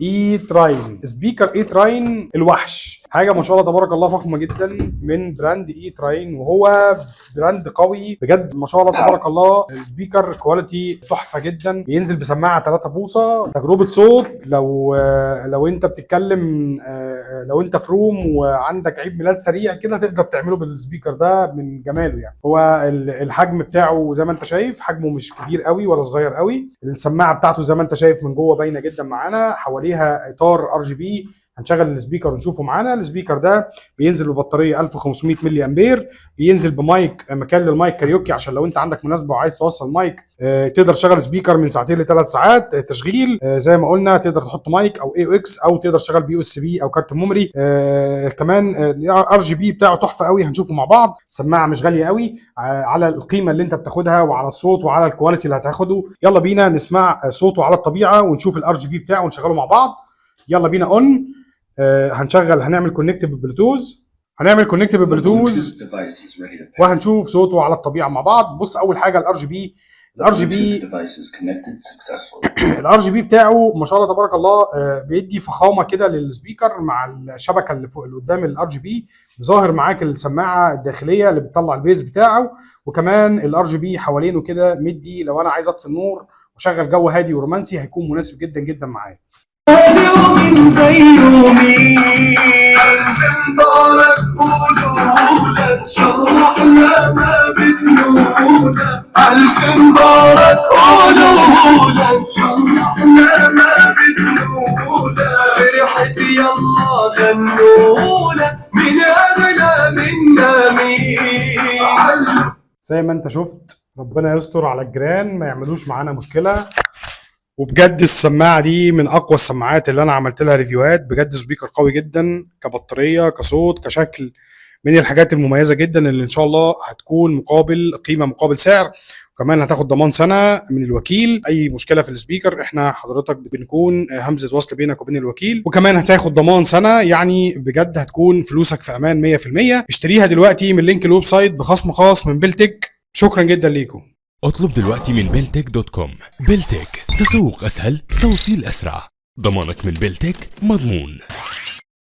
اي تراين. سبيكر اي تراين الوحش، حاجه ما شاء الله تبارك الله فخمه جدا من براند اي تراين، وهو براند قوي بجد ما شاء الله تبارك الله. السبيكر كواليتي تحفه جدا، بينزل بسماعه 3 بوصه، تجربه صوت لو انت بتتكلم، لو انت في روم وعندك عيد ميلاد سريع كده تقدر تعمله بالسبيكر ده من جماله. يعني هو الحجم بتاعه زي ما انت شايف حجمه مش كبير قوي ولا صغير قوي. السماعه بتاعته زي ما انت شايف من جوه باينه جدا معانا، حواليها اطار ار جي بي. هنشغل السبيكر ونشوفه معانا. السبيكر ده بينزل ببطاريه 1500 ملي امبير، بينزل بمايك، مكان للمايك كاريوكي عشان لو انت عندك مناسبه وعايز توصل مايك تقدر تشغل سبيكر من 2 ل3 ساعات تشغيل. زي ما قلنا تقدر تحط مايك او اي او اكس، او تقدر تشغل بي اس بي او كارت ميموري. كمان الار جي بي بتاعه تحفه قوي، هنشوفه مع بعض. السماعه مش غاليه قوي على القيمه اللي انت بتاخدها وعلى الصوت وعلى الكواليتي اللي هتاخده. يلا بينا نسمع صوته على الطبيعه ونشوف الار جي بي بتاعه ونشغله مع بعض. يلا بينا اون. هنعمل كونكت بالبلوتوث وهنشوف صوته على الطبيعه مع بعض. بص اول حاجه الار جي بي، الار جي بي بتاعه ما شاء الله تبارك الله بيدي فخامه كده للسبيكر مع الشبكه اللي فوق اللي قدام الار جي بي. ظاهر معاك السماعه الداخليه اللي بتطلع البيز بتاعه، وكمان الار جي بي حوالينه كده مدي لو انا عايز اطفي النور واشغل جو هادي ورومانسي هيكون مناسب جدا جدا معايا. يوم زي يومي مبارك قولونا شرحنا ما بدنونا ألف مبارك قولونا شرحنا ما بدنونا فرحت يلا غنونا من أغنى منا مين. زي ما انت شفت ربنا يستر على الجيران ما يعملوش معانا مشكله. وبجد السماعه دي من اقوى السماعات اللي انا عملت لها ريفيوهات. بجد سبيكر قوي جدا كبطاريه كصوت كشكل، من الحاجات المميزه جدا اللي ان شاء الله هتكون مقابل قيمه مقابل سعر. وكمان هتاخد ضمان سنه من الوكيل. اي مشكله في السبيكر احنا حضرتك بنكون همزه وصل بينك وبين الوكيل، وكمان هتاخد ضمان سنه. يعني بجد هتكون فلوسك في امان 100%. اشتريها دلوقتي من لينك الويب سايت بخصم خاص من بلتك. شكرا جدا ليكم. اطلب دلوقتي من بلتك.com. بلتك، تسوق اسهل، توصيل اسرع، ضمانك من بلتك مضمون.